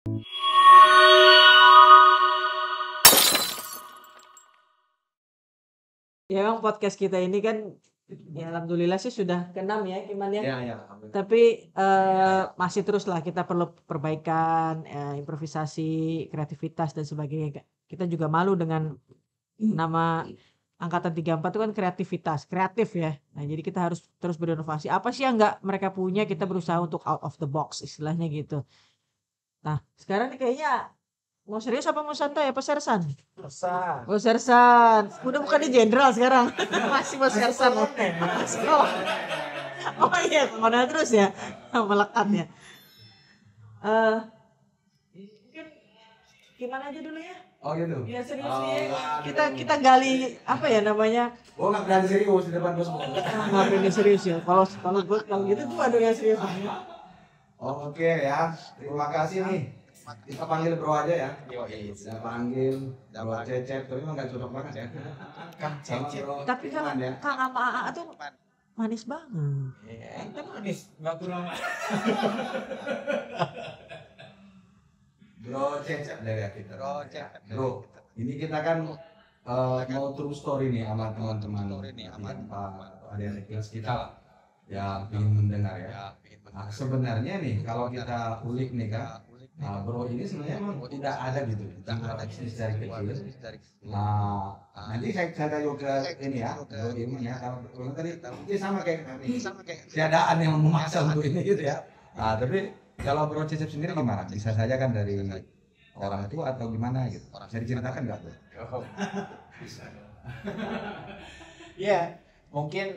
Ya memang podcast kita ini kan ya alhamdulillah sih sudah ke-6 ya Iman ya. Iya. Tapi masih terus lah kita perlu perbaikan, improvisasi, kreativitas dan sebagainya. Kita juga malu dengan nama angkatan 34 itu kan kreatif ya. Nah, jadi kita harus terus berinovasi. Apa sih yang nggak mereka punya, kita berusaha untuk out of the box istilahnya gitu. Nah, sekarang nih kayaknya mau serius apa mau santai apa sersan? Sersan. Oh sersan. Udah bukan di jenderal sekarang. Masih mau sersan. Oh iya, kemana terus ya? Melekat ya. Mungkin gimana aja dulu ya? Oh gitu. Ya serius ya. Kita gali apa ya namanya? Oh nggak berani serius di depan bos. Nggak berani serius ya. Kalau gue kalau gitu tuh ada yang serius. Oke ya. Terima kasih nih. Kita panggil bro aja ya. Kita panggil bro Cecep, tapi emang nggak cocok banget ya. Kang Cecep. Tapi Kang sama AA tuh manis banget. Ente manis, nggak kurang. Bro Cecep dari kita. Bro, ini kita kan mau true story nih sama teman-teman adik-adik kelas kita lah. Ya ingin mendengar ya. Nah, sebenarnya nih kalau kita ulik nih kan. Nah, bro ini sebenarnya memang tidak ada gitu, tidak ada bisnis dari kecil. Nah, nanti saya tanya ke ini ya, bro ini ya, kalau tadi ini sama kayak tiadaan yang memaksa untuk ini gitu ya. Nah, tapi kalau bro Cecep sendiri gimana? Bisa saja kan dari orang tua atau gimana gitu? Bisa diceritakan nggak tuh? Bisa. Ya, mungkin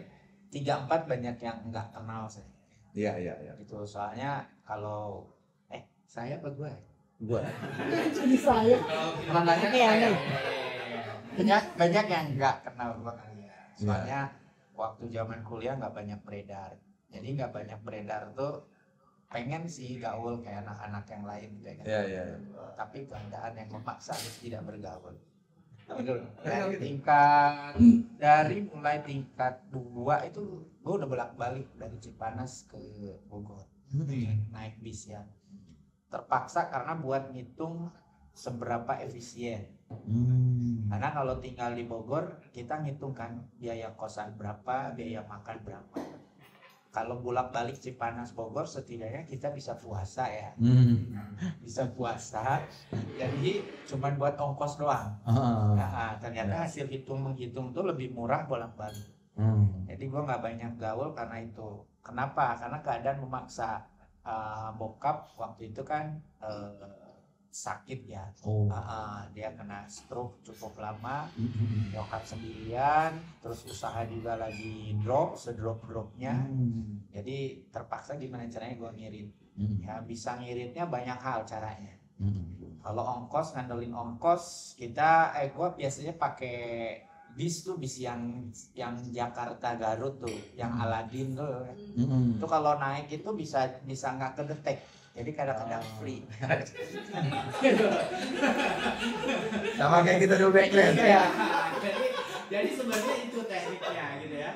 34 banyak yang nggak kenal saya. Iya. Gitu, soalnya kalau saya apa gue? Jadi saya. Mananya aneh. Banyak yang nggak kenal gue kali ya. Soalnya waktu zaman kuliah nggak banyak beredar. Jadi nggak banyak beredar tuh pengen sih gaul kayak anak-anak yang lain gitu kan. Iya. Tapi keadaan yang memaksa harus tidak bergaul. Dari mulai tingkat 2 itu gue udah bolak-balik dari Cipanas ke Bogor. Naik bis ya. Terpaksa karena buat ngitung seberapa efisien. Karena kalau tinggal di Bogor kita ngitung kan biaya kosan berapa, biaya makan berapa. Kalau bolak-balik Cipanas Bogor setidaknya kita bisa puasa ya. Bisa puasa. Jadi cuma buat ongkos doang. Nah, ternyata hasil menghitung tuh lebih murah bolak-balik. Jadi gue nggak banyak gaul karena itu. Kenapa? Karena keadaan memaksa. Bokap waktu itu kan sakit ya. Dia kena stroke cukup lama. Nyokap sendirian, terus usaha juga lagi sedrop-dropnya. Jadi terpaksa gimana caranya gue ngirit. Ya bisa ngiritnya banyak hal caranya. Kalau ongkos, ngandelin ongkos, gue biasanya pakai bis yang Jakarta Garut tuh, yang Aladin tuh. Itu kalau naik itu bisa nggak kedetek. Jadi kadang-kadang free. Sama kayak kita dulu background ya. Jadi sebenarnya itu tekniknya gitu ya.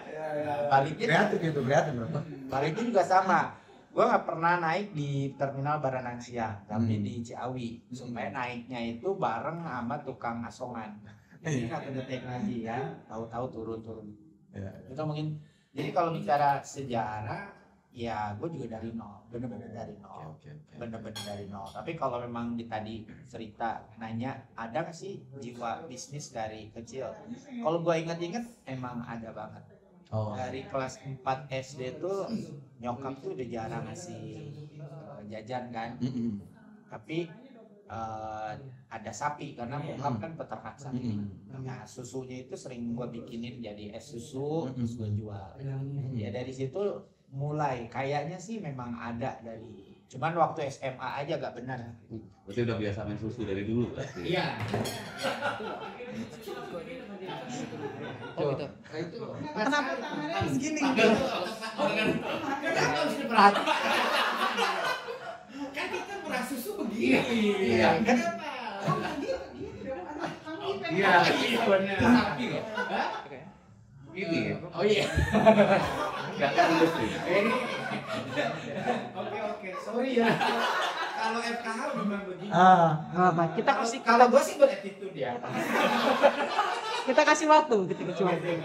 Kreatif bro. Baliknya juga sama. Gue nggak pernah naik di terminal Baranangsia, tapi di Ciawi. Supaya naiknya itu bareng sama tukang asongan. Jadi nggak kedetek lagi ya, tahu-tahu turun. Itu mungkin. Jadi kalau bicara sejarah, ya gue juga dari nol, bener-bener dari nol. Bener-bener dari nol. Tapi kalau memang tadi cerita nanya, ada nggak sih jiwa bisnis dari kecil? Kalau gue ingat-ingat, emang ada banget. Dari kelas 4 SD tuh nyokap tuh udah jarang ngasih jajan kan. Tapi ada sapi karena bokap kan peternak sapi. Nah susunya itu sering gue bikinin jadi es susu terus gue jual. Ya dari situ mulai kayaknya sih memang ada dari, cuman waktu SMA aja gak benar. Berarti udah biasa main susu dari dulu berarti. Iya. Oh gitu. Kenapa tangannya segini? Kenapa harus diperhatikan? Kan kita merah susu begini. Iya. Kenapa? Iya. Benar. Sapi loh. Hah? Ini. Oh iya. Enggak lulus nih. Oke. Sorry ya. Kalau FKH memang begini. Nggak apa. Kita kasih Kalau gue sih beretitude ya. kita kasih waktu, kita kasih waktu.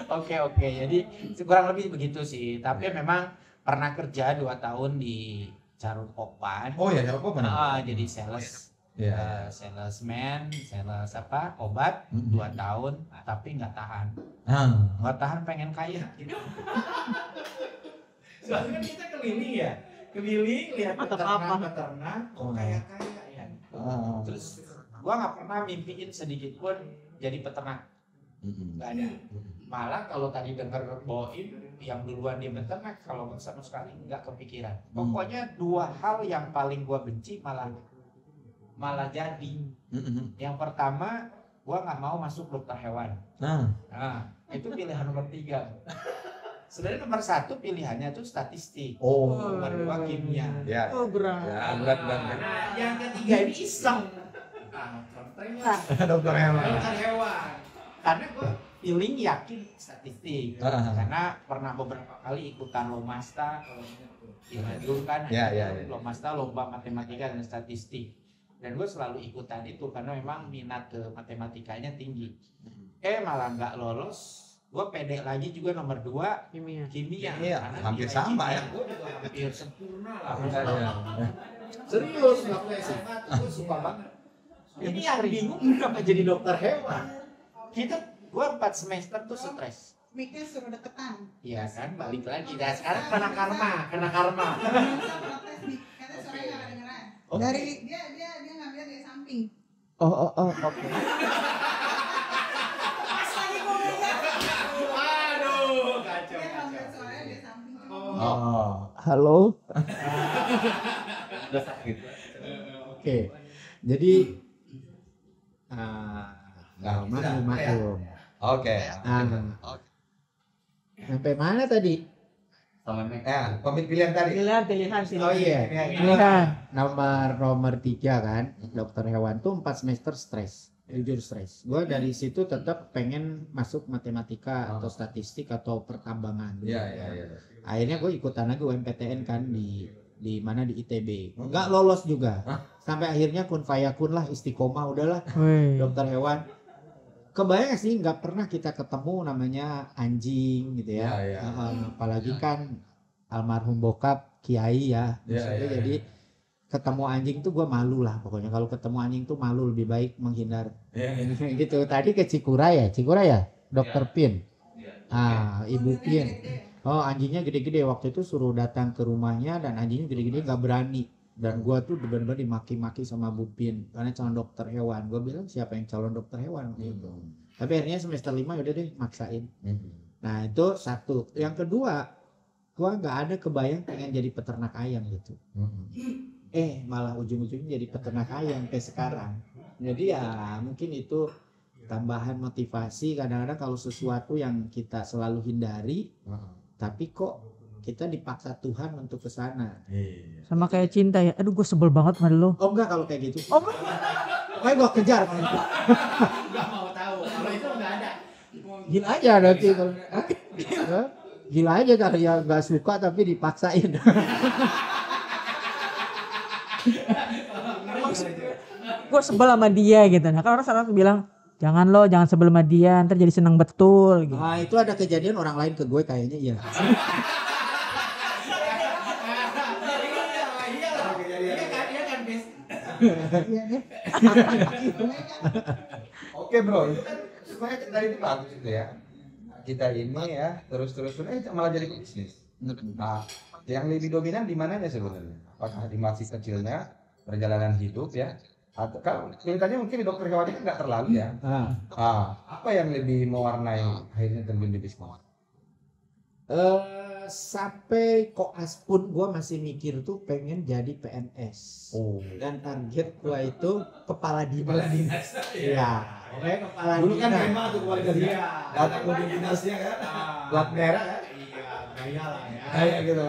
Oke, jadi kurang lebih begitu sih. Tapi memang pernah kerja 2 tahun di Carun Popan. Oh ya, apa mana? Jadi sales. Ya. Salesman, sales obat 2 tahun, tapi nggak tahan. Nggak tahan pengen kaya gitu. Soalnya kan kita keliling ya, lihat peternak, kok kaya ya. Terus gua nggak pernah mimpiin sedikit pun jadi peternak, nggak ada. Malah kalau tadi dengar Boim yang duluan dia beternak, kalau sama sekali nggak kepikiran. Pokoknya 2 hal yang paling gua benci malah jadi. Yang pertama, gua nggak mau masuk dokter hewan. Nah, itu pilihan nomor 3. Sebenarnya nomor 1 pilihannya tuh statistik. Nomor 2 kimia. Ya. Oh, berat. Ya, berat. Nah, yang ketiga ini iseng. Dokter hewan. Dokter hewan. Karena gua feeling yakin statistik. Karena pernah beberapa kali ikutan Lomasta kalau di Bandung kan. Ya. Lomasta lomba matematika dan statistik. Dan gue selalu ikutan itu karena memang minat ke matematikanya tinggi. Malah nggak lolos. Gue pede lagi juga nomor 2 Kimia. Karena hampir nilai sama kimia ya. gue juga hampir sempurna lah. Ya. Serius, waktu SMA tuh gue suka banget. Ini yang bingung kenapa jadi dokter hewan. Gue 4 semester tuh stres. Miknya suruh deketan. Iya kan, balik lagi. Nah sekarang kena karma. Protes nih, katanya suaranya nggak kedengeran. Dari dia ngambil dari samping. Oke. Pas lagi ngomongnya, Aduh, kacau. dia ngambil suaranya dari samping. Halo. Udah sakit. Oke. Jadi maklum. Oke. Sampai mana tadi? Sama Mek. Pemilihan tadi. Pilihan sih. Oh iya. Pilihan. Nomor 3 kan, dokter hewan tuh 4 semester stres. Jujur stres. Gue dari situ tetap pengen masuk matematika atau statistik atau pertambangan. Iya. Akhirnya gue ikutan lagi UMPTN kan di mana di ITB. Nggak lolos juga. Sampai akhirnya kun fayakun lah, istiqomah udahlah dokter hewan. Kebayang sih nggak pernah kita ketemu namanya anjing gitu ya. Apalagi kan almarhum bokap kiai ya. Maksudnya jadi ketemu anjing tuh gue malu lah pokoknya. Kalau ketemu anjing tuh malu, lebih baik menghindar. Gitu. Tadi ke Cikura ya, dokter Pin. Ibu Pin. Oh, anjingnya gede-gede. Waktu itu suruh datang ke rumahnya dan anjingnya gede-gede nggak berani. Dan gue tuh benar-benar dimaki-maki sama Bu Pin karena calon dokter hewan. Gue bilang siapa yang calon dokter hewan gitu. Tapi akhirnya semester 5 udah deh maksain. Nah itu 1. Yang kedua, gue nggak ada kebayang pengen jadi peternak ayam gitu. Malah ujung-ujungnya jadi peternak ayam sampai sekarang. Jadi ya mungkin itu tambahan motivasi. Kadang-kadang kalau sesuatu yang kita selalu hindari, tapi kok kita dipaksa Tuhan untuk ke sana. Sama kayak cinta ya. Aduh, gue sebel banget sama lo. Oh enggak kalau kayak gitu. Oh, enggak. Pokoknya gue kejar kalau itu. Nggak mau tahu. Kalau itu nggak ada. Gila aja nanti kalau. Gila aja kalau yang nggak suka tapi dipaksain. Gue sebel sama dia gitu. Nah, kan orang selalu bilang, jangan sebel sama dia, ntar jadi senang betul gitu. Nah itu ada kejadian orang lain ke gue kayaknya iya. Oke bro, itu kan supaya dari itu bagus itu ya. Kita ini ya terus malah jadi bisnis. Nah, yang lebih dominan di mananya sebenarnya? Apakah di masih kecilnya perjalanan hidup ya? Atau kalau kelihatannya mungkin di dokter hewan itu nggak terlalu ya. Apa yang lebih mewarnai akhirnya terjun di bisnis? Sampai koas pun gue masih mikir tuh pengen jadi PNS. Dan target gue itu kepala dinas. Iya. Kepala Dulu kan dinas. memang tuh keluarga dia. Datang mobil dinasnya kan. Plat merah kan. Iya, gaya lah ya. Kayak gitu.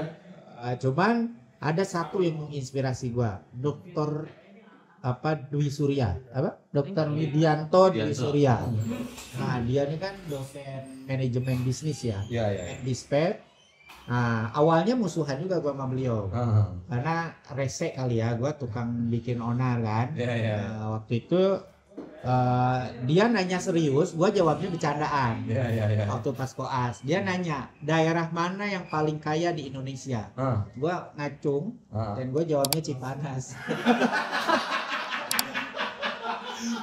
Cuman ada satu yang menginspirasi gue, Dokter Dwi Surya, Dokter Widianto Dwi Surya. Nah dia ini kan dosen manajemen bisnis ya. Iya. Dispet. Nah, awalnya musuhan juga gua sama beliau. Heeh. Karena rese kali ya, gua tukang bikin onar kan. Iya, iya. Waktu itu dia nanya serius, gua jawabnya bercandaan. Iya, iya, iya. Waktu pas koas, dia nanya daerah mana yang paling kaya di Indonesia. Gua ngacung dan gua jawabnya Cipanas.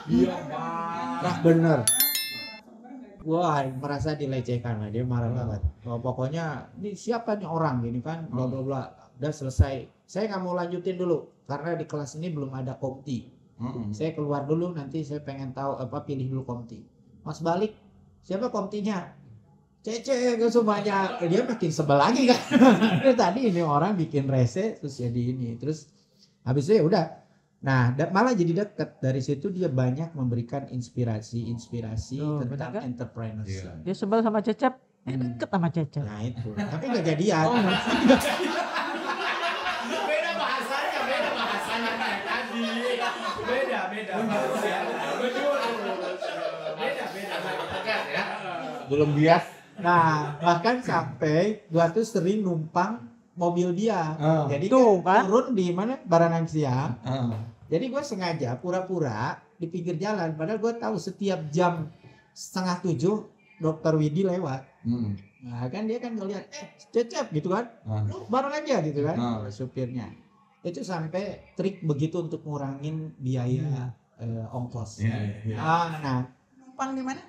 Iya, marah bener. Wah, merasa dilecehkan lah, dia marah banget. Pokoknya ini siapa nih orang gini kan, bla bla bla. Udah selesai. Saya nggak mau lanjutin dulu karena di kelas ini belum ada komti. Saya keluar dulu, nanti saya pengen tahu pilih dulu komti. Mas balik, siapa komtinya? Cece ke semuanya. Dia makin sebel lagi kan. Tadi ini orang bikin rese terus jadi ini. Terus habis itu ya udah. Nah, malah jadi dekat. Dari situ dia banyak memberikan inspirasi tentang kan? entrepreneurship. Dia sebel sama Cecep, deket sama Cecep. Nah itu, tapi nggak jadian. Beda bahasanya kayak tadi. Beda. Tegas ya. Belum bias. Nah, bahkan sampai gua tuh sering numpang mobil dia. Jadi Tuh, kan? turun di mana Baranang Siang. Jadi gue sengaja pura-pura di pinggir jalan, padahal gue tahu setiap jam 6:30 Dokter Widi lewat. Nah kan dia kan ngeliat, Cecep gitu kan, lu bareng aja gitu kan, supirnya. Itu sampai trik begitu untuk ngurangin biaya ongkos. Nah, Numpang di mana?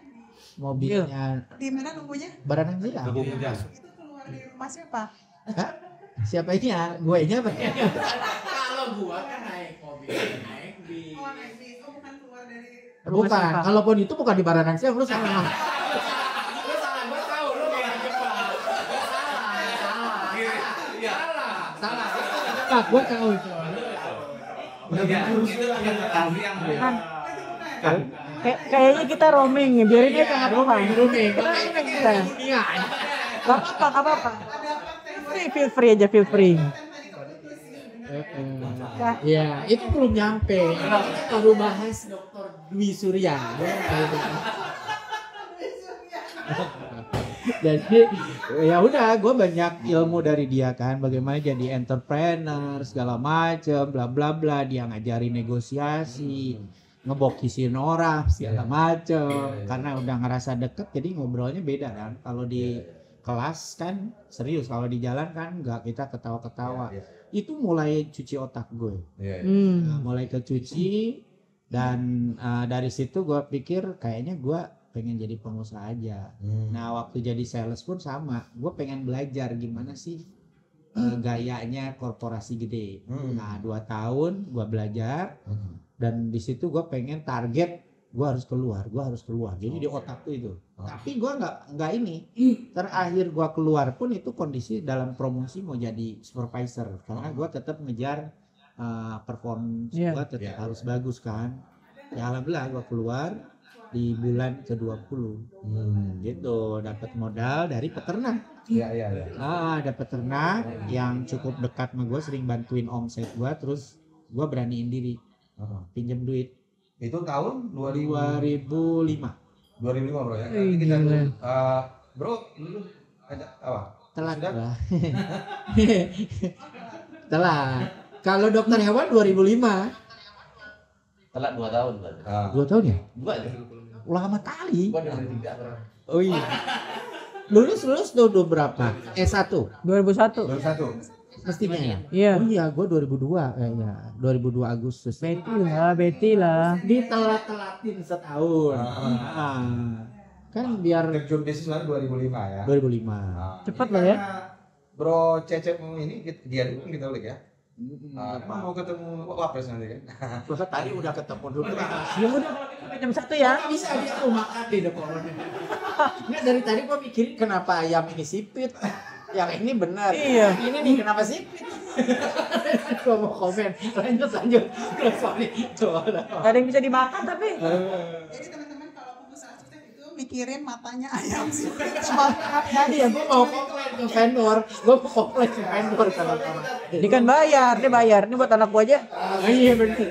mobilnya Di mana nunggunya? Baranang Siang. Itu keluar dari rumah siapa? Hah? Siapa ini ya? Gue nya apa? Kalau gua kan naik mobil, naik bis. Oh, naik bis. Oh, bukan keluar dari Bukan, kalaupun itu bukan di Baranang Siang, lu salah. Lu salah, gua tahu lu malah jebak. Salah. Nah, gue tahu itu. Kayaknya kita roaming, biarin dia tengah Tuhan. Roaming. Kita. Gak apa-apa. Feel free. Ya, itu belum nyampe. Baru bahas Dr. Dwi Surya. Jadi ya udah, gue banyak ilmu dari dia kan, bagaimana jadi entrepreneur segala macem, bla bla bla. Dia ngajarin negosiasi, ngebokisin orang segala macem. Karena udah ngerasa deket, jadi ngobrolnya beda kan. Kalau di kelas kan serius, kalau di jalan kan nggak, kita ketawa-ketawa. Itu mulai cuci otak gue. Nah, mulai kecuci dan dari situ gue pikir kayaknya gue pengen jadi pengusaha aja. Nah waktu jadi sales pun sama, gue pengen belajar gimana sih gayanya korporasi gede. Nah 2 tahun gue belajar dan di situ gue pengen target gue harus keluar. Jadi di otakku itu. Tapi gue nggak ini. Terakhir gue keluar pun itu kondisi dalam promosi mau jadi supervisor karena gue tetap ngejar performance gue tetap harus bagus kan. Ya alhamdulillah gue keluar di bulan ke-20 gitu, dapat modal dari peternak. Dapat peternak yang cukup dekat sama gue, sering bantuin omset gue, terus gue beraniin diri pinjam duit. Itu tahun 2005 bro ya. Nanti kita bro dulu ada apa? telat lah. Telat. Kalau dokter hewan 2005. Telat 2 tahun berarti. 2 tahun ya? Gua aja. Lama kali. Gua dari 3. Oh iya. Lulus tuh berapa? S1. 2001. Mestinya ya? Iya. Oh iya, gue 2002 kayaknya. 2002 Agustus. Betty lah. Ditelat-telatin setahun. Kan biar Terjun bisnis kan 2005 ya. 2005. Cepet lah ya. Bro Cecep ini dia dulu kita ulik ya. Mau ketemu Wapres nanti kan. Terus tadi udah ketemu dulu. Ya udah kalau gitu jam 1 ya. Bisa dia tuh makan di depan. Nggak, dari tadi gue mikirin kenapa ayam ini sipit. Yang ini benar. Iya. Ini nih kenapa sipit? Gue mau komen. Lanjut. Sorry. Gak ada yang bisa dimakan tapi. Jadi teman-teman kalau pengusaha sukses itu mikirin matanya ayam sih. Iya, gue mau komplain ke vendor. Ini kan bayar. Ini buat anak gua aja. Iya benar.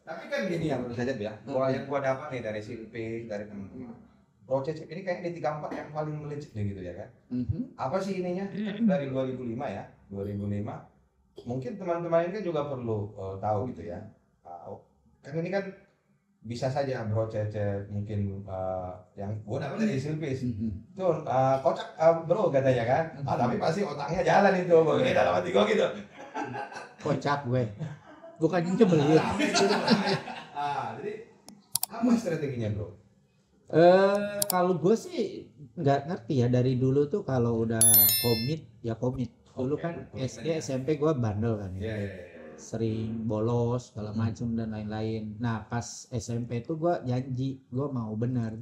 Tapi kan gini ya menurut Cecep ya. Yang gua dapat nih dari Silpi, dari teman-teman. Bro Cecep ini kayak di 34 yang paling melejit gitu ya kan. Apa sih ininya? Iya. Dari 2005 ya, 2005. Mungkin teman-teman ini kan juga perlu tahu gitu ya. Kan ini kan bisa saja Bro Cecep mungkin yang gue dapat dari Silvis tuh kocak bro katanya kan. Tapi pasti otaknya jalan itu, gue dalam hati gue gitu. Kocak gue. Bukan nyebelin. Jadi apa strateginya bro? Kalau gue sih nggak ngerti ya, dari dulu tuh kalau udah komit ya komit. Dulu kan SD SMP gue bandel kan ya. Sering bolos segala macem dan lain-lain. Nah pas SMP tuh gue janji gue mau bener.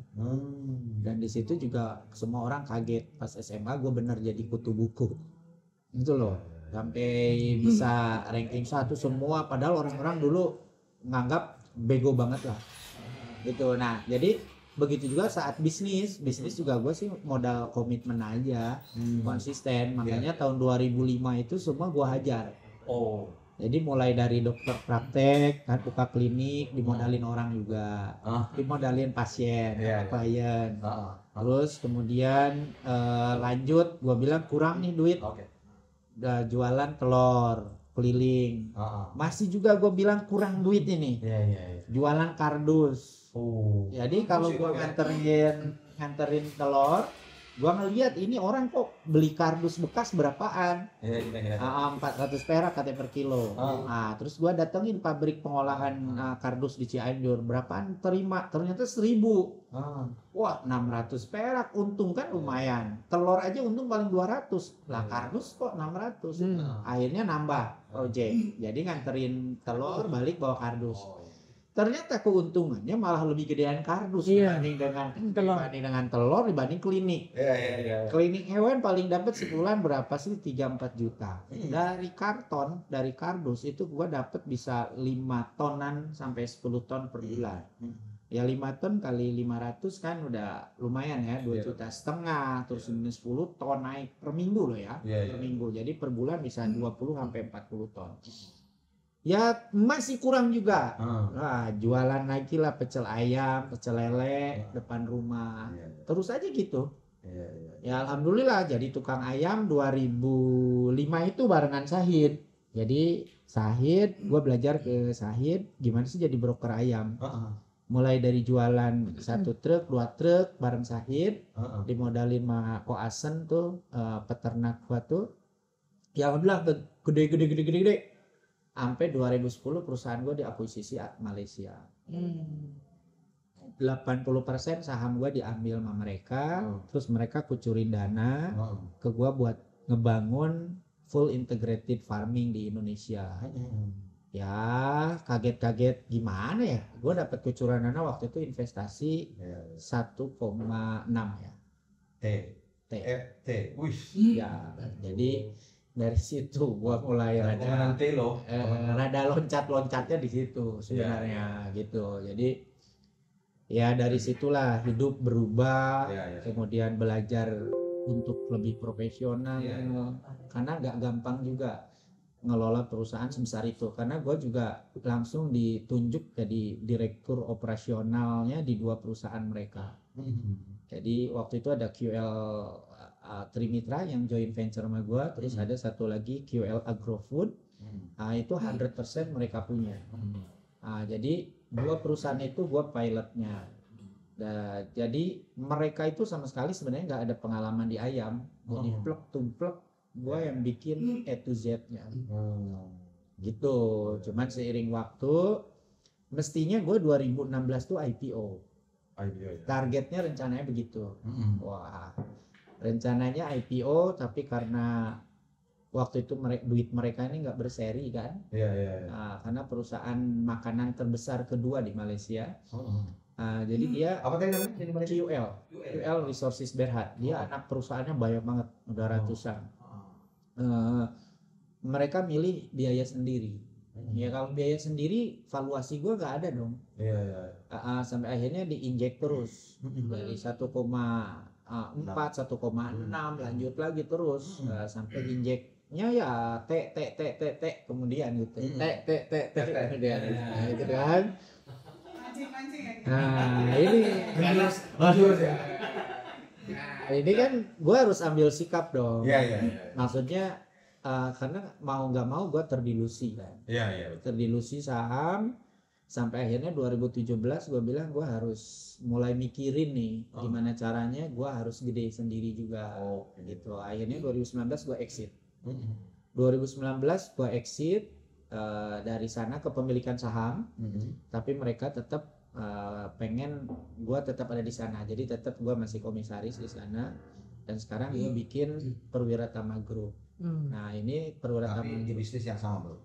Dan di situ juga semua orang kaget pas SMA gue bener jadi kutu buku. Gitu loh. Sampai bisa ranking 1 semua, padahal orang-orang dulu nganggap bego banget lah. Gitu. Nah jadi begitu juga saat bisnis juga gue sih modal komitmen aja, konsisten. Makanya tahun 2005 itu semua gue hajar. Jadi mulai dari dokter praktek kan, buka klinik, dimodalin orang juga, dimodalin pasien, klien. Terus kemudian lanjut, gue bilang kurang nih duit, udah jualan telur keliling. Masih juga gue bilang kurang duit ini, jualan kardus. Jadi kalau gue nganterin telur, gue ngeliat ini orang kok beli kardus bekas berapaan, 400 perak katanya per kilo. Nah, terus gue datengin pabrik pengolahan kardus di Cianjur, berapaan terima, ternyata 1.000. Wah 600 perak, untung kan lumayan. Telur aja untung paling 200 lah, kardus kok 600. Akhirnya nambah project, jadi nganterin telur balik bawa kardus. Ternyata keuntungannya malah lebih gedean kardus dibanding dengan telur, dibanding klinik. Klinik hewan paling dapat sebulan berapa sih? 3-4 juta. Dari kardus itu gua dapat bisa 5 tonan sampai 10 ton per bulan. Ya 5 ton kali 500 kan udah lumayan ya, 2,5 juta. Terus 10 ton naik per minggu loh ya. Per minggu. Jadi per bulan bisa 20 sampai 40 ton. Ya masih kurang juga. Nah, jualan lagi lah pecel ayam, pecel lele depan rumah. Terus aja gitu. Ya alhamdulillah jadi tukang ayam 2005 itu barengan Sahid. Jadi Sahid, gue belajar ke Sahid gimana sih jadi broker ayam. Mulai dari jualan 1 truk, 2 truk bareng Sahid, dimodalin sama Koasen tuh, peternak gua tuh. Ya alhamdulillah gede. Sampai 2010 perusahaan gue diakuisisi Malaysia. 80% saham gue diambil sama mereka, terus mereka kucurin dana ke gue buat ngebangun full integrated farming di Indonesia. Ya kaget-kaget gimana ya, gue dapat kucuran dana waktu itu investasi 1,6 ya. Ya jadi dari situ gua mulai rada loncat-loncatnya di situ sebenarnya gitu. Jadi ya dari situlah hidup berubah, kemudian belajar untuk lebih profesional, karena nggak gampang juga ngelola perusahaan sebesar itu, karena gue juga langsung ditunjuk jadi direktur operasionalnya di 2 perusahaan mereka. Jadi waktu itu ada QL Trimitra yang joint venture sama gue, terus ada satu lagi QL Agrofood, itu 100% mereka punya. Jadi 2 perusahaan itu gue pilotnya. Jadi mereka itu sama sekali sebenarnya nggak ada pengalaman di ayam, jadi plek-tumplek gue yang bikin A to Z-nya. Gitu. Cuman seiring waktu, mestinya gue 2016 tuh IPO. Targetnya rencananya begitu. Wah, rencananya IPO, tapi karena waktu itu duit mereka ini nggak berseri kan. Nah, karena perusahaan makanan terbesar kedua di Malaysia. Jadi dia apa tadi namanya? QL Resources Berhad. Dia anak perusahaannya banyak banget, udah ratusan. Mereka milih biaya sendiri. Ya kalau biaya sendiri valuasi gue nggak ada dong. Sampai akhirnya diinjek terus dari 1,4, 1,6 lanjut lagi terus sampai injeknya ya T kemudian gitu. T kemudian gitu kan. Mancing ya. Nah ini Jujur ya. Nah, Ini kan gue harus ambil sikap dong. Iya, iya. Maksudnya karena mau nggak mau gue terdilusi kan. Iya, iya. Terdilusi saham sampai akhirnya 2017 gue bilang gue harus mulai mikirin nih gimana caranya gue harus gede sendiri juga gitu. Akhirnya 2019 gue exit. 2019 gue exit dari sana kepemilikan saham, tapi mereka tetap pengen gue tetap ada di sana. Jadi tetap gue masih komisaris di sana dan sekarang gue bikin Perwiratama Group. Nah ini Perwiratama Tapi di bisnis yang sama, Bro.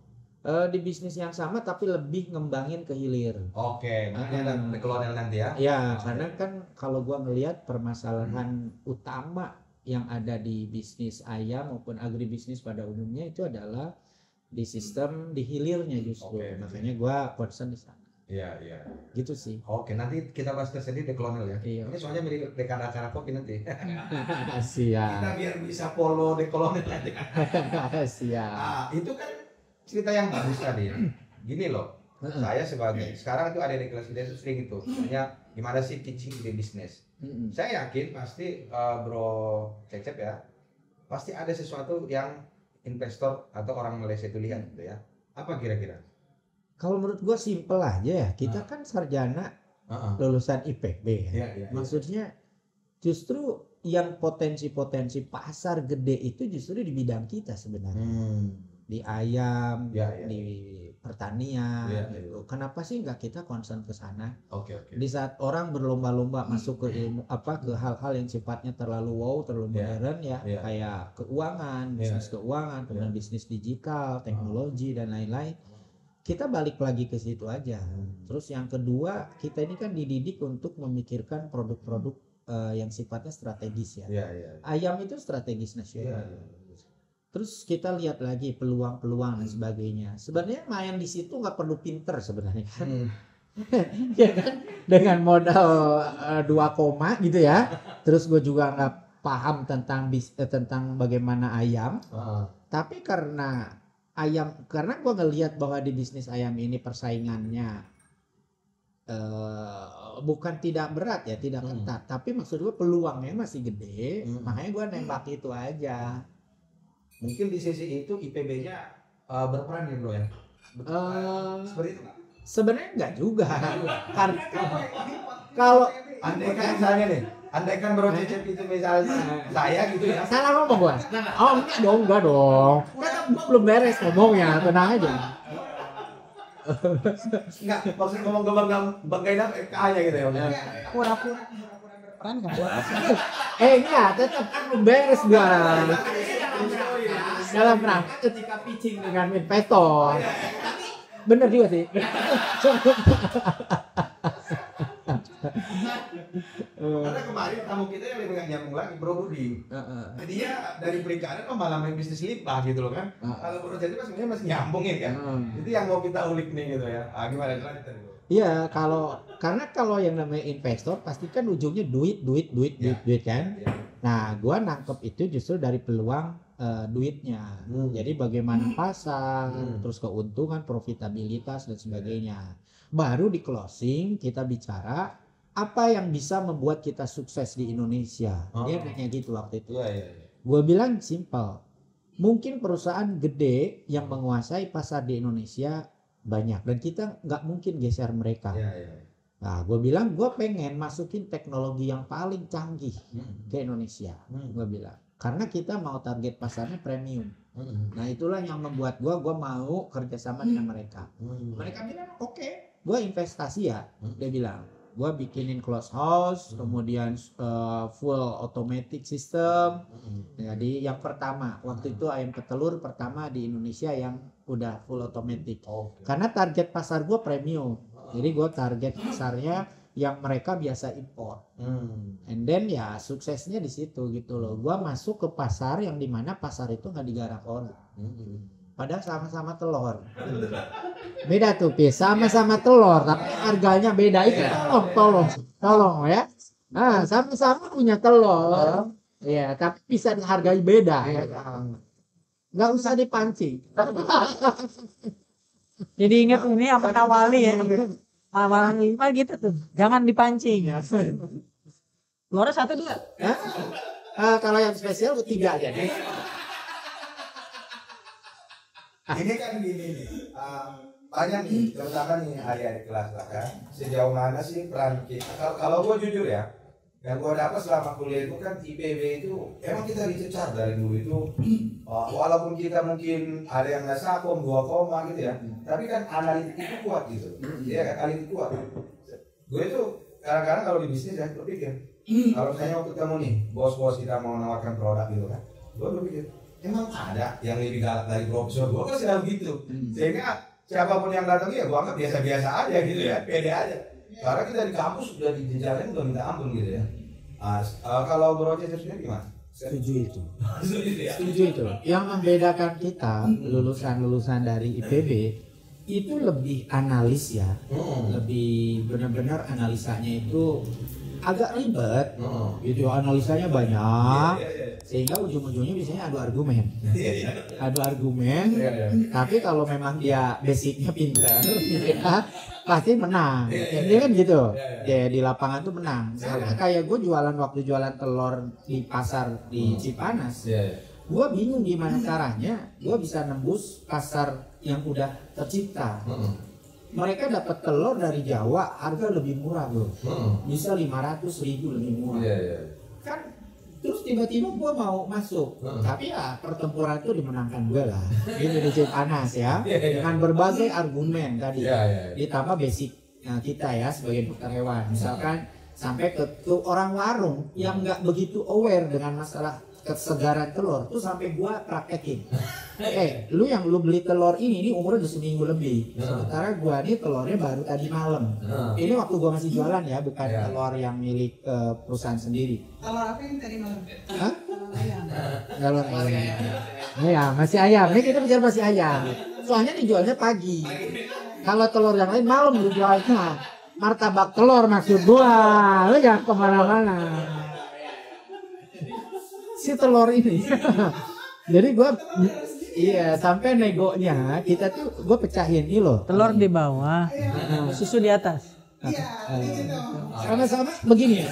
di bisnis yang sama tapi lebih ngembangin ke hilir. Oke, makanya ada kolonel nanti ya. Ya, karena kan kalau gua ngelihat permasalahan utama yang ada di bisnis ayam maupun agribisnis pada umumnya itu adalah di sistem di hilirnya justru. Oke. Makanya gua concern di sana. Iya, iya. Gitu sih. Oke, nanti kita bahas tersendiri di kolonel ya. Iya. Ini soalnya mirip dekan acara kopi nanti. Siap. Kita biar bisa follow di kolonel nanti. Siap. Ah, itu kan cerita yang bagus tadi. Gini loh, saya sebagai sekarang itu ada di kelas kita itu sering itu, misalnya gimana sih pitching ide bisnis. Saya yakin pasti Bro Cecep ya, pasti ada sesuatu yang investor atau orang Malaysia itu lihat gitu ya. Apa kira-kira? Kalau menurut gua simple aja ya. Kita kan sarjana lulusan IPB ya. Iya. Maksudnya justru yang potensi-potensi pasar gede itu justru di bidang kita sebenarnya. Di ayam, di pertanian gitu. Kenapa sih nggak kita concern ke sana? Oke. Di saat orang berlomba-lomba masuk ke ilmu ke hal-hal yang sifatnya terlalu wow, terlalu modern ya, kayak keuangan, bisnis keuangan, kemudian bisnis digital, teknologi dan lain-lain. Kita balik lagi ke situ aja. Terus yang kedua, kita ini kan dididik untuk memikirkan produk-produk yang sifatnya strategis ya. Ayam itu strategis nasional. Terus kita lihat lagi peluang-peluang dan sebagainya. Sebenarnya main di situ nggak perlu pinter sebenarnya. Ya kan, dengan modal 2 koma gitu ya. Terus gue juga nggak paham tentang bagaimana ayam. Tapi karena gue ngelihat bahwa di bisnis ayam ini persaingannya bukan tidak berat ya, tidak ketat. Tapi maksud gue peluangnya masih gede. Makanya gue nembak itu aja. Mungkin di sisi itu IPB-nya berperan ya Bro ya? Seperti itu nggak? Sebenarnya enggak juga. Karena kalau Andaikan misalnya nih, andaikan Bro Cecep itu misalnya saya gitu ya. salah ngomong gua. Oh enggak dong. Kan gua belum beres ngomongnya, tenang aja. Enggak, maksud ngomong banggain apa FKA-nya gitu ya. Pura-pura berperan kan? Enggak, tetap kan belum beres gua. Dalam rangka ketika pitching dengan investor. Bener juga sih. Karena kemarin tamu kita yang lebih nggak nyambung lagi Bro Budi. Jadi ya dari perikanan malah main bisnis limbah gitu loh kan. Kalau Bro Cecep sebenarnya masih nyambung ini kan. Itu yang mau kita ulik nih gitu ya. Gimana lanjut tadi Bro? Iya, karena kalau yang namanya investor pasti kan ujungnya duit kan. Nah, gua nangkep itu justru dari peluang duitnya. Jadi bagaimana pasar, terus keuntungan, profitabilitas dan sebagainya. Baru di closing kita bicara apa yang bisa membuat kita sukses di Indonesia. Dia nanya gitu waktu itu. Gua bilang simple. Mungkin perusahaan gede yang menguasai pasar di Indonesia banyak dan kita nggak mungkin geser mereka. Nah, gue bilang gue pengen masukin teknologi yang paling canggih ke Indonesia. Gue bilang karena kita mau target pasarnya premium. Nah itulah yang membuat gue mau kerjasama dengan mereka. Mereka bilang oke, gue investasi ya. Dia bilang gue bikinin close house, kemudian full automatic system. Jadi yang pertama waktu itu ayam petelur pertama di Indonesia yang udah full automatic. Karena target pasar gue premium. Jadi gue target pasarnya yang mereka biasa impor. And then ya suksesnya di situ gitu loh. Gue masuk ke pasar yang dimana pasar itu nggak digarap orang. Padahal sama-sama telur. Beda tuh Pis, sama-sama telur tapi harganya beda. Itu tolong ya. Nah sama-sama punya telur. Ya tapi bisa dihargai beda. Nggak usah dipancing. Jadi ingat ini apa Nawali ya. Awal gitu tuh, jangan dipancing. Telurnya 1 2. Hah? Kalau yang spesial 3 aja deh. Ini kan gini nih, banyak nih, terutama nih adik-adik kelas lah kan. Sejauh mana sih peran kita? Kalau gue jujur ya, yang gue dapat selama kuliah itu kan IPB itu emang kita dicecar dari dulu itu. Walaupun kita mungkin ada yang nggak sakom 2 koma gitu ya, tapi kan analitik itu kuat gitu. Iya kan, analitik kuat. Gue itu kadang-kadang kalau di bisnis ya, gue pikir kalau misalnya waktu ketemu nih bos-bos kita mau menawarkan produk gitu kan, gue berpikir emang ada yang lebih galak dari profesor. Gue kan selalu gitu, sehingga siapapun yang datang ya gue anggap biasa-biasa aja gitu ya, pede aja. Karena kita di kampus udah dijejalin udah minta ampun gitu ya. Kalau Bro Cecep sendiri gimana? Setuju itu. Setuju ya? Setuju itu. Yang membedakan kita lulusan-lulusan dari IPB itu lebih analis ya, lebih benar-benar analisanya itu agak ribet, gitu. Analisanya banyak, sehingga ujung-ujungnya biasanya adu argumen. Adu argumen, tapi kalau memang dia basicnya pintar, ya, pasti menang. Ini kan gitu, ya di lapangan tuh menang. Sama kayak gue waktu jualan telur di pasar di Cipanas, gue bingung gimana caranya gue bisa nembus pasar yang udah tercipta. Mereka dapat telur dari Jawa harga lebih murah bro, bisa 500.000 lebih murah. Kan terus tiba-tiba gue mau masuk, tapi ya pertempuran itu dimenangkan gue lah. Ini di Cipanas ya, dengan berbagai argumen tadi, ditambah basic kita ya sebagai dokter hewan. Misalkan sampai ke orang warung yang nggak begitu aware dengan masalah kesegaran telur tuh sampai gua praktekin. Lu beli telur ini umurnya udah seminggu lebih. Sementara gua nih telurnya baru tadi malam. Ini waktu gua masih jualan ya, bukan telur yang milik perusahaan sendiri. Telur apa yang tadi malam? Hah? Ayam. Telur ayam. Ya, masih ayam. Ini kita bicara masih ayam. Soalnya dijualnya pagi. Kalau telur yang lain malam dijualnya. Martabak telur maksud gua. Lu jangan kemana-mana. Si telur ini. Jadi gua sampai negonya kita tuh gua pecahin ini loh. Telur di bawah, susu di atas. Iya, gitu. Sama-sama begini.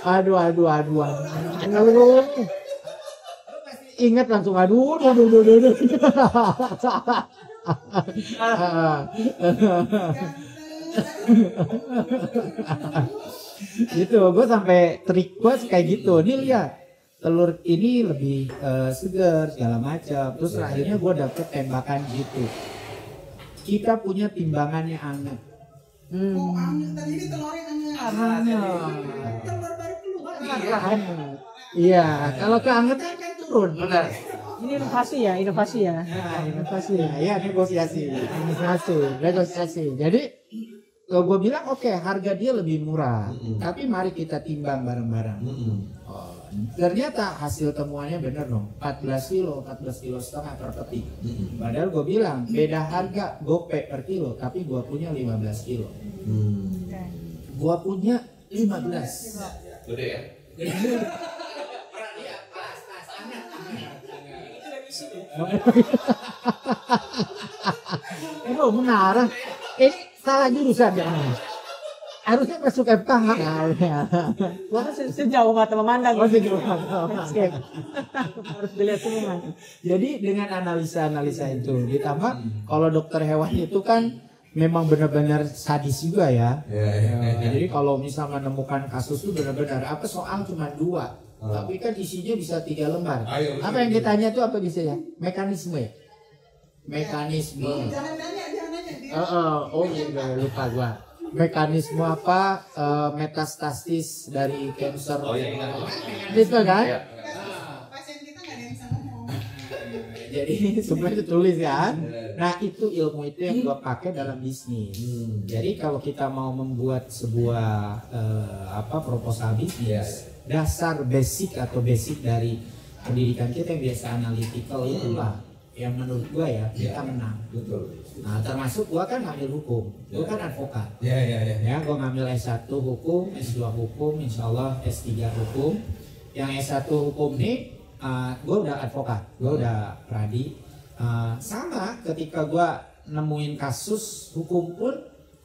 Aduh. Ingat langsung aduh. Gitu, gue sampai trik gue kayak gitu. Nih lihat telur ini lebih segar segala macam. Terus akhirnya gue dapet tembakan gitu. Kita punya timbangannya anget. Oh, anget. Tadi ini telurnya anget. Telur baru keluar. Iya, kalau keangetan kan turun. Benar. Ini inovasi ya. Inovasi. Ya, negosiasi. Jadi gue bilang oke, harga dia lebih murah, tapi mari kita timbang bareng-bareng. Ternyata hasil temuannya bener dong, 14 kilo setengah per peti. Padahal gue bilang beda harga gope per kilo, tapi gue punya 15 kilo. Gue punya 15. Gede ya? Itu menara. Ini salah jurusan ya. Harusnya masuk FKH. Gua kan sejauh mata memandang. Sejauh Harus dilihat semua. Jadi dengan analisa itu ditambah kalau dokter hewan itu kan memang benar-benar sadis juga ya. Jadi kalau misal menemukan kasus itu benar-benar apa soal cuma 2. Tapi kan isinya bisa 3 lembar. Apa yang ditanya itu apa bisa ya? Mekanisme ya? Mekanisme. Jangan nanya. Oh iya, lupa gua. Mekanisme apa metastasis dari kanker? Mekanisme kan? Pasien kita nggak ada yang bisa ngomong. Jadi semua itu tulis ya. Nah itu ilmu itu yang gua pakai dalam bisnis. Jadi kalau kita mau membuat sebuah proposal bisnis, dasar basic dari pendidikan kita yang biasa analytical itulah yang menurut gua ya kita menang. Betul. Nah termasuk gua kan ngambil hukum, gua kan advokat. Ya. Gua ngambil S1 hukum, S2 hukum, insya Allah S3 hukum. Yang S1 hukum nih, gua udah advokat, gua udah pradi. Sama ketika gua nemuin kasus hukum pun,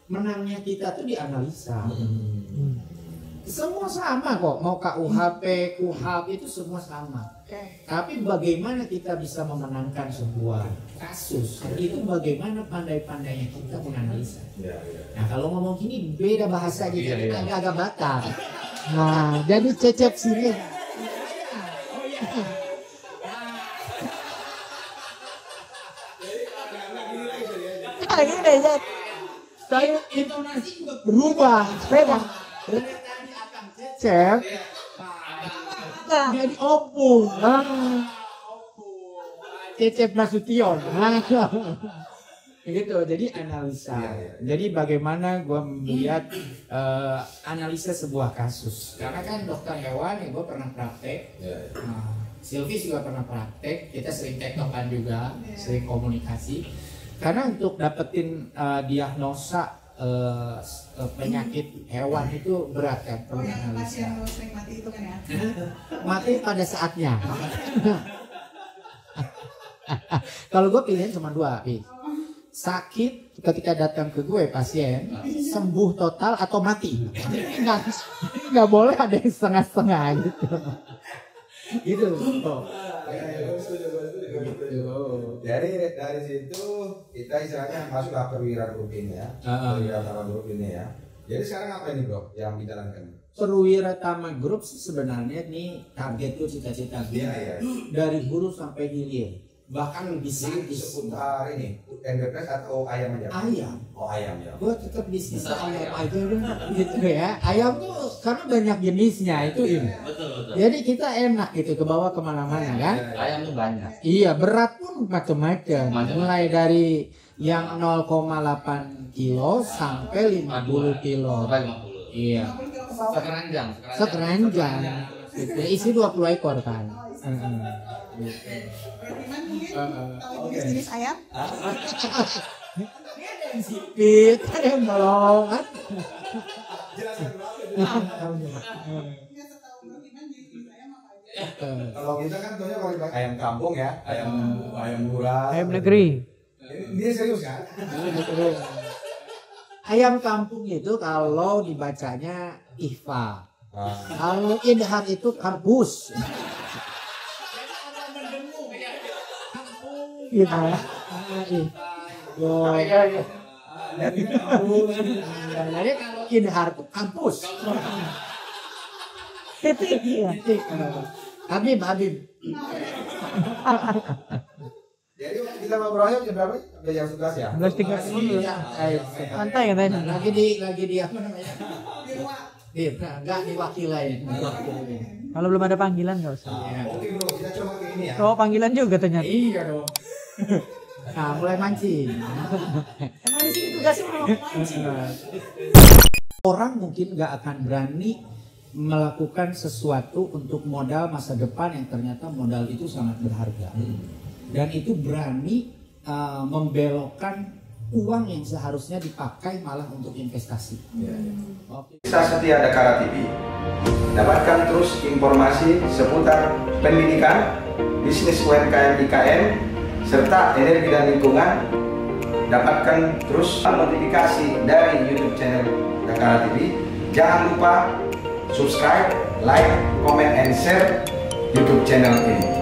menangnya kita tuh dianalisa. Semua sama kok, mau KUHP, KUHP itu semua sama. Tapi bagaimana kita bisa memenangkan sebuah kasus, itu bagaimana pandai-pandainya kita menganalisa. Nah kalau ngomong gini beda bahasa gitu, agak-agak batal. Nah jadi Cecep sini. Gini ya. Saya Intonasi juga berubah, beda. Cecep jadi opung. Cecep Nasution. Gitu, jadi analisa. Jadi bagaimana gue melihat analisa sebuah kasus. Karena kan dokter hewan yang gue pernah praktek. Sylvie juga pernah praktek. Kita sering tektokan juga, sering komunikasi. Karena untuk dapetin diagnosa penyakit hewan itu berat kan, perlu analisa. Pasien lo sering mati itu kan ya? Mati pada saatnya. Kalau gue pilihan cuma dua, sakit ketika datang ke gue pasien, sembuh total atau mati. Nggak boleh ada yang setengah-setengah gitu. Gitu. Jadi dari situ kita istilahnya masuk ke perwira grup ini ya, perwira tama grup ini ya. Jadi sekarang apa ini bro yang dijalankan? Perwira Tama Group sebenarnya nih target tuh cita-cita gue dari hulu sampai hilir, bahkan lebih Di seputar ini NBPS atau ayam aja? ayam. Oh ayam ya. Gue tetap bisnis ayam aja deh, gitu ya. Ayam tuh karena banyak jenisnya itu ini. Betul. Jadi kita enak gitu ke bawah kemana-mana kan. Ayam tuh banyak. Iya berat pun macam-macam. Mulai dari yang 0,8 kilo sampai 50 kilo. Sampai 50. Iya. 50 kilo ke bawah. Sekeranjang. Sekeranjang. Gitu. Isi 20 ekor kan. Iman mungkin tahu jenis-jenis ayam? Sipit, ada yang bolong. Iya, setahu Bro Iman jenis ayam apa aja? Kalau kita kan tahunya kalau dibilang ayam kampung ya, ayam murah. ayam negeri. Ini serius kan? Ayam kampung itu kalau dibacanya ihfa. Kalau idhar itu kampus. Iya. Jadi kalau idhar itu kampus. Habib. Jadi waktu kita ngobrolnya jam berapa? Sampai jam 11 ya? 11.30. Santai katanya. Lagi di apa namanya? Di luar. Enggak diwakilin. Kalau belum ada panggilan nggak usah. Oke bro, kita coba ke ini ya. Oh panggilan juga ternyata. Iya dong. Nah, mulai mancing. Emang di sini tugasnya mau mancing. Orang mungkin nggak akan berani melakukan sesuatu untuk modal masa depan yang ternyata modal itu sangat berharga. Dan itu berani membelokkan uang yang seharusnya dipakai malah untuk investasi. Kisah setia Dakara TV. Dapatkan terus informasi seputar pendidikan, bisnis UMKM IKM, serta energi dan lingkungan. Dapatkan terus notifikasi dari YouTube channel Dakara TV. Jangan lupa subscribe, like, comment, and share YouTube channel ini.